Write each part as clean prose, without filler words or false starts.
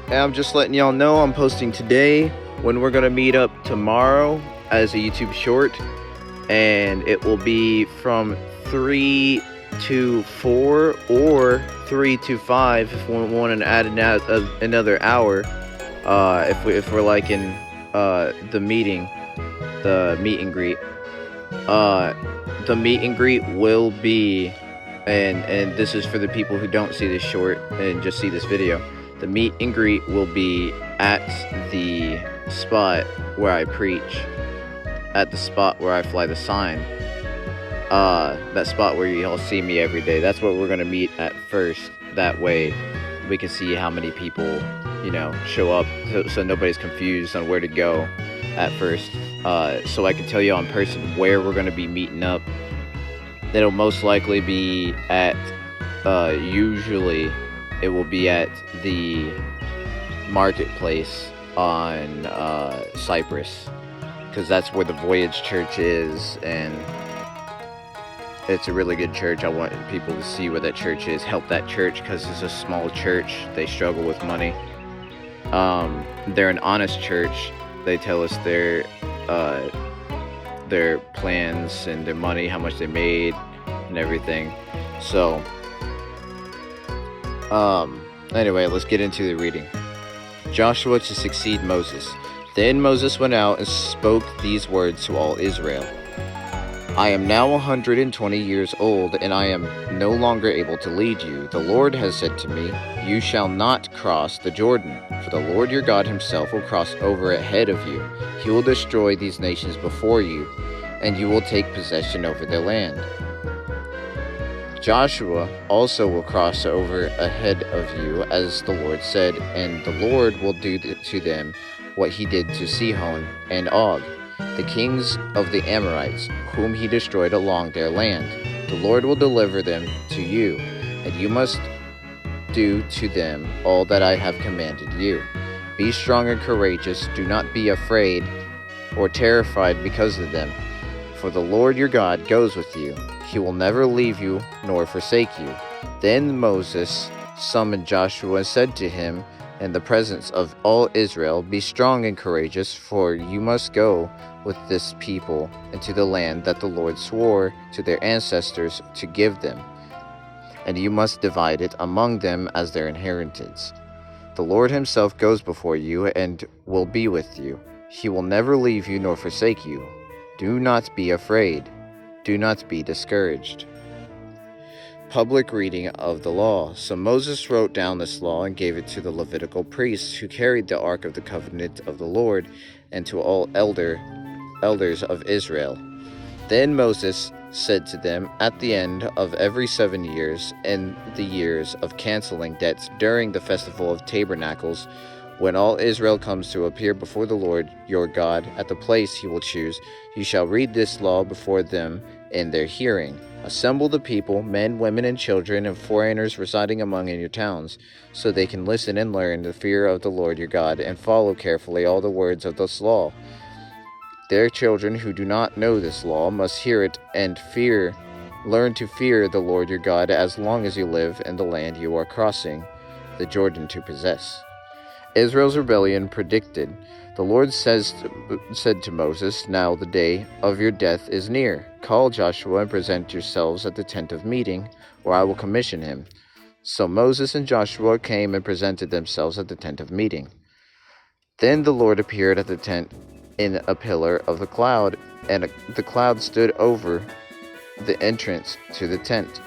And I'm just letting y'all know I'm posting today when we're gonna meet up tomorrow as a YouTube short, and it will be from 3 to 4 or 3 to 5 if we want to add another hour. If we're liking the meet and greet. The meet and greet will be, and this is for the people who don't see this short and just see this video. The meet and greet will be at the spot where I preach, at the spot where I fly the sign. That spot where y'all see me every day. That's what we're gonna meet at first. That way we can see how many people, show up, so nobody's confused on where to go at first. So I can tell you in person where we're gonna be meeting up. It'll most likely be at, usually it will be at the marketplace on Cyprus, because that's where the Voyage Church is, and it's a really good church. I want people to see where that church is, help that church, because it's a small church. They struggle with money. They're an honest church. They tell us their plans and their money, how much they made and everything. So anyway, let's get into the reading. Joshua to succeed Moses. Then Moses went out and spoke these words to all Israel. I am now 120 years old, and I am no longer able to lead you. The Lord has said to me, you shall not cross the Jordan, for the Lord your God himself will cross over ahead of you. He will destroy these nations before you, and you will take possession over their land. Joshua also will cross over ahead of you, as the Lord said, and the Lord will do to them what he did to Sihon and Og, the kings of the Amorites, whom he destroyed along their land. The Lord will deliver them to you, and you must do to them all that I have commanded you. Be strong and courageous. Do not be afraid or terrified because of them, for the Lord your God goes with you. He will never leave you nor forsake you. Then Moses summoned Joshua and said to him in the presence of all Israel, be strong and courageous, for you must go with this people into the land that the Lord swore to their ancestors to give them, and you must divide it among them as their inheritance. The Lord himself goes before you and will be with you. He will never leave you nor forsake you. Do not be afraid. Do not be discouraged. Public reading of the law. So Moses wrote down this law and gave it to the Levitical priests who carried the ark of the covenant of the Lord, and to all elders of Israel. Then Moses said to them, at the end of every 7 years, and the years of canceling debts during the festival of tabernacles, when all Israel comes to appear before the Lord your God at the place he will choose, you shall read this law before them in their hearing. Assemble the people, men, women, and children, and foreigners residing among in your towns, so they can listen and learn the fear of the Lord your God, and follow carefully all the words of this law. Their children who do not know this law must hear it and learn to fear the Lord your God as long as you live in the land you are crossing the Jordan to possess. Israel's rebellion predicted. The Lord said to Moses, now the day of your death is near. Call Joshua and present yourselves at the tent of meeting, or I will commission him. So Moses and Joshua came and presented themselves at the tent of meeting. Then the Lord appeared at the tent in a pillar of the cloud, and the cloud stood over the entrance to the tent.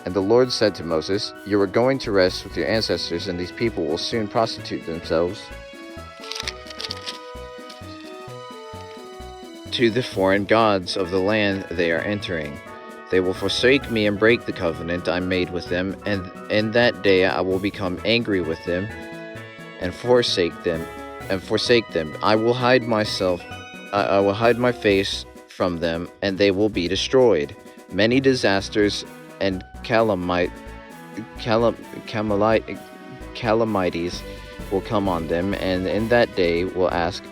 And the Lord said to Moses, you are going to rest with your ancestors, and these people will soon prostitute themselves to the foreign gods of the land they are entering. They will forsake me and break the covenant I made with them, and in that day I will become angry with them and forsake them. I will hide my face from them, and they will be destroyed. Many disasters and calamities will come on them, and in that day will ask,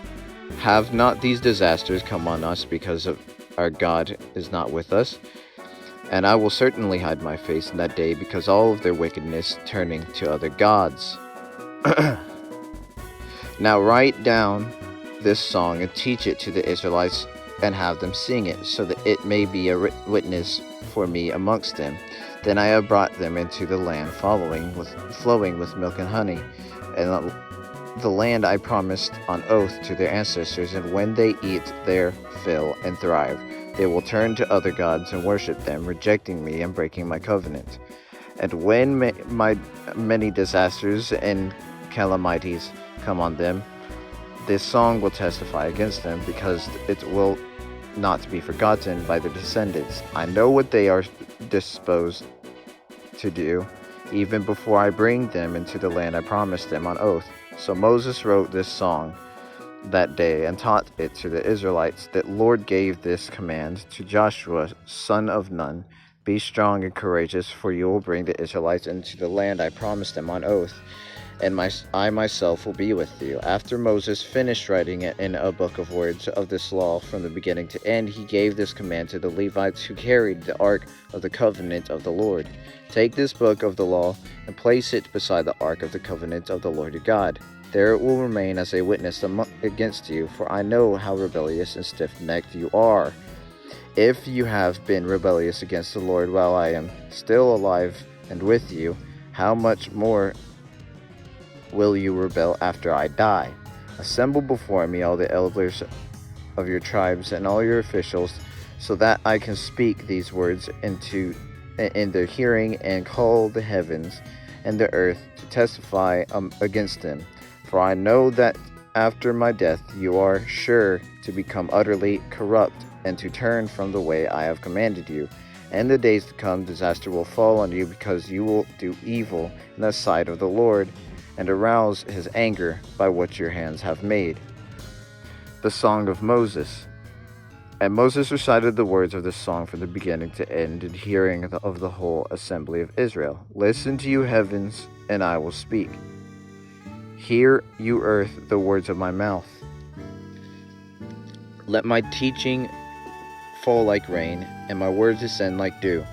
have not these disasters come on us because of our God is not with us? And I will certainly hide my face in that day because all of their wickedness turning to other gods. Now write down this song and teach it to the Israelites and have them sing it, so that it may be a witness for me amongst them. Then I have brought them into the land flowing with milk and honey, and the land I promised on oath to their ancestors, and when they eat their fill and thrive, they will turn to other gods and worship them, rejecting me and breaking my covenant. And when my many disasters and calamities come on them, this song will testify against them, because it will not be forgotten by their descendants. I know what they are disposed to do, even before I bring them into the land I promised them on oath. So Moses wrote this song that day and taught it to the Israelites. The Lord gave this command to Joshua, son of Nun: be strong and courageous, for you will bring the Israelites into the land I promised them on oath, and I myself will be with you. After Moses finished writing it in a book of words of this law from the beginning to end, he gave this command to the Levites who carried the ark of the covenant of the Lord: take this book of the law and place it beside the ark of the covenant of the Lord your God. There it will remain as a witness against you, for I know how rebellious and stiff-necked you are. If you have been rebellious against the Lord while I am still alive and with you, how much more will you rebel after I die? Assemble before me all the elders of your tribes and all your officials, so that I can speak these words in their hearing, and call the heavens and the earth to testify against them. For I know that after my death you are sure to become utterly corrupt and to turn from the way I have commanded you. In the days to come, disaster will fall on you, because you will do evil in the sight of the Lord and arouse his anger by what your hands have made. The Song of Moses. And Moses recited the words of this song from the beginning to end in hearing of the whole assembly of Israel. Listen to you heavens, and I will speak. Hear, you earth, the words of my mouth. Let my teaching fall like rain, and my words descend like dew,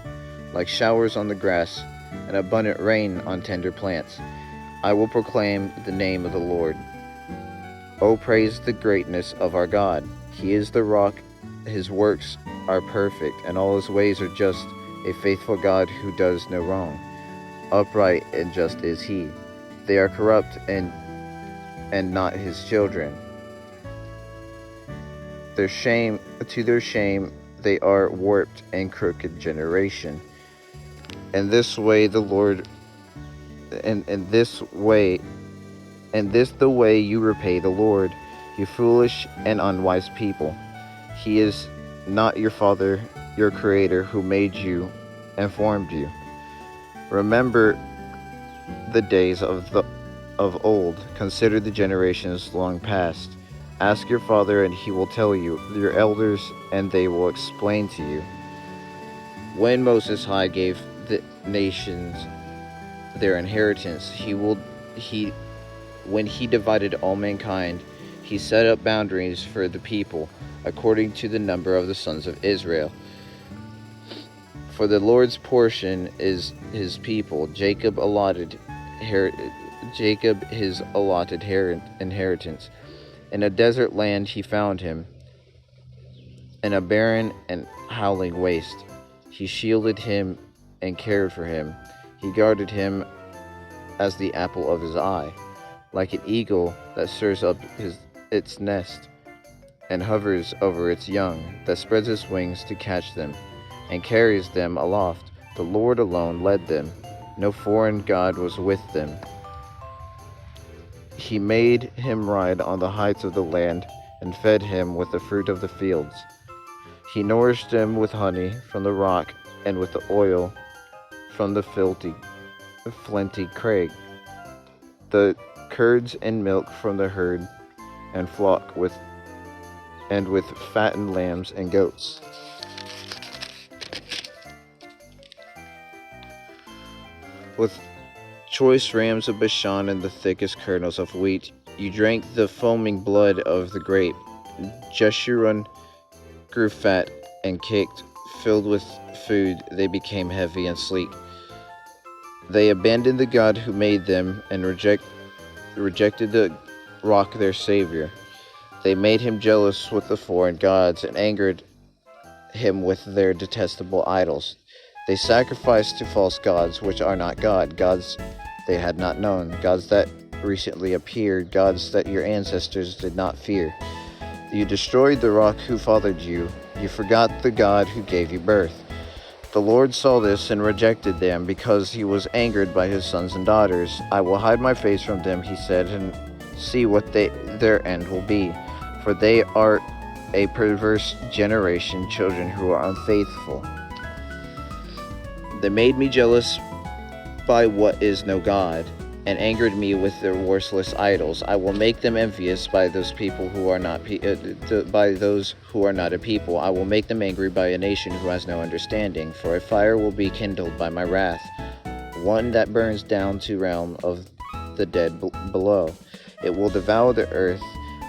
like showers on the grass, and abundant rain on tender plants. I will proclaim the name of the Lord. O praise the greatness of our God. He is the rock, his works are perfect, and all his ways are just, a faithful God who does no wrong. Upright and just is he. They are corrupt and not his children. To their shame, they are warped and crooked generation. And this way the Lord, and this the way you repay the Lord, you foolish and unwise people. He is not your Father, your Creator, who made you and formed you. Remember the days of old. Consider the generations long past. Ask your father, and he will tell you, your elders, and they will explain to you. When Moses High gave the nations their inheritance, when he divided all mankind, he set up boundaries for the people, according to the number of the sons of Israel. For the Lord's portion is his people, Jacob his allotted inheritance. In a desert land he found him, in a barren and howling waste. He shielded him and cared for him. He guarded him as the apple of his eye, like an eagle that stirs up its nest and hovers over its young, that spreads its wings to catch them and carries them aloft. The Lord alone led them. No foreign god was with them. He made him ride on the heights of the land and fed him with the fruit of the fields. He nourished him with honey from the rock and with the oil from the flinty crag. The curds and milk from the herd and flock with fattened lambs and goats. With choice rams of Bashan and the thickest kernels of wheat, you drank the foaming blood of the grape. Jeshurun grew fat and kicked, filled with food, they became heavy and sleek. They abandoned the God who made them and rejected the rock their Savior. They made him jealous with the foreign gods and angered him with their detestable idols. They sacrificed to false gods, which are not God, gods they had not known, gods that recently appeared, gods that your ancestors did not fear. You destroyed the rock who fathered you. You forgot the God who gave you birth. The Lord saw this and rejected them because he was angered by his sons and daughters. I will hide my face from them, he said, and see what their end will be. For they are a perverse generation, children who are unfaithful. They made me jealous by what is no God, and angered me with their worthless idols. I will make them envious by those people who are not by those who are not a people. I will make them angry by a nation who has no understanding. For a fire will be kindled by my wrath, one that burns down to realm of the dead below. It will devour the earth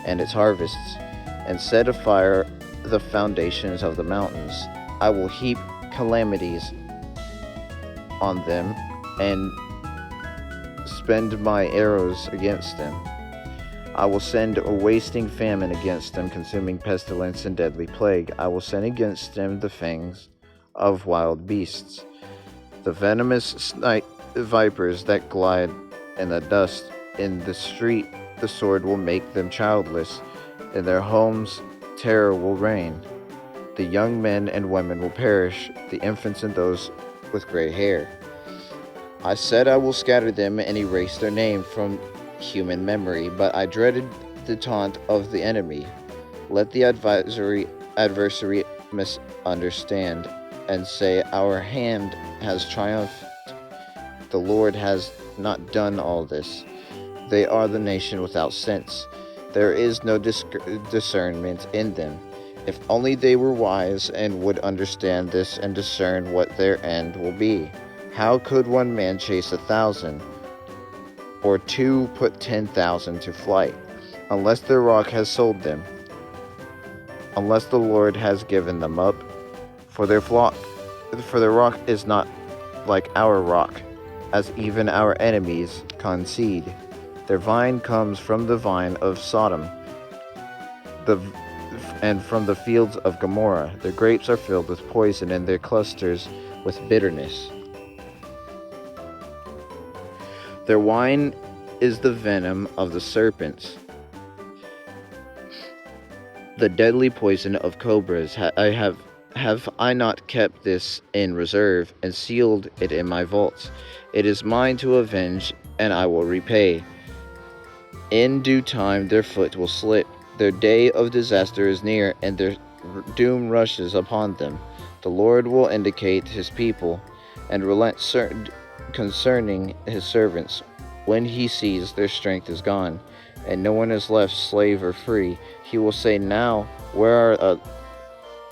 and its harvests, and set afire the foundations of the mountains. I will heap calamities on them and spend my arrows against them. I will send a wasting famine against them, consuming pestilence and deadly plague. I will send against them the fangs of wild beasts, the venomous vipers that glide in the dust. In the street the sword will make them childless. In their homes terror will reign. The young men and women will perish, the infants and those with gray hair. I said I will scatter them and erase their name from human memory, but I dreaded the taunt of the enemy. Let the adversary misunderstand and say, our hand has triumphed. The Lord has not done all this. They are the nation without sense. There is no discernment in them. If only they were wise and would understand this and discern what their end will be. How could one man chase 1,000, or two put 10,000 to flight, unless their rock has sold them, unless the Lord has given them up? For their rock is not like our rock, as even our enemies concede. Their vine comes from the vine of Sodom, and from the fields of Gomorrah. Their grapes are filled with poison, and their clusters with bitterness. Their wine is the venom of the serpents, the deadly poison of cobras. Have I not kept this in reserve and sealed it in my vaults? It is mine to avenge, and I will repay. In due time their foot will slip. Their day of disaster is near, and their doom rushes upon them. The Lord will indicate his people and relent concerning his servants. When he sees their strength is gone, and no one is left slave or free, he will say, now where are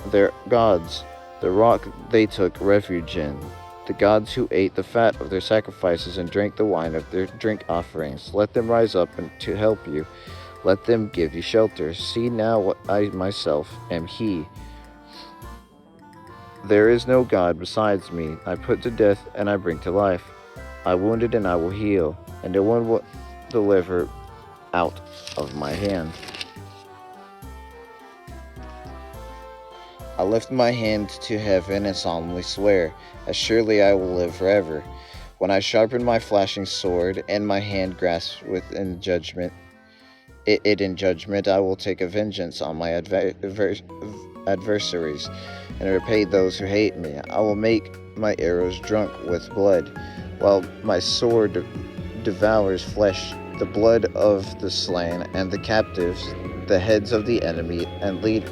their gods, the rock they took refuge in, the gods who ate the fat of their sacrifices and drank the wine of their drink offerings? Let them rise up to help you. Let them give you shelter. See now what I myself am he. There is no God besides me. I put to death and I bring to life. I wounded and I will heal, and no one will deliver out of my hand. I lift my hand to heaven and solemnly swear, as surely I will live forever. When I sharpen my flashing sword, and my hand grasps in judgment, I will take a vengeance on my adversaries, and repay those who hate me. I will make my arrows drunk with blood, while my sword devours flesh, the blood of the slain and the captives, the heads of the enemy, and the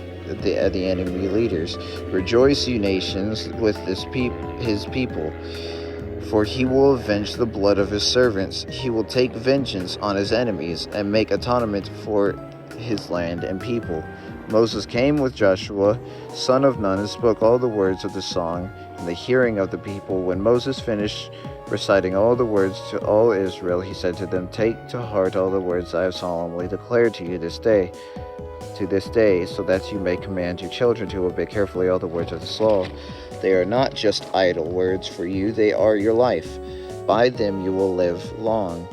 enemy leaders. Rejoice, you nations, with his people, for he will avenge the blood of his servants. He will take vengeance on his enemies and make atonement for his land and people. Moses came with Joshua, son of Nun, and spoke all the words of the song in the hearing of the people. When Moses finished reciting all the words to all Israel, he said to them, take to heart all the words I have solemnly declared to you this day, so that you may command your children to obey carefully all the words of this law. They are not just idle words for you, they are your life. By them you will live long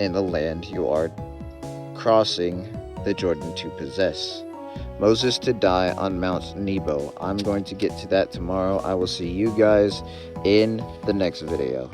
in the land you are crossing the Jordan to possess. Moses to die on Mount Nebo. I'm going to get to that tomorrow. I will see you guys in the next video.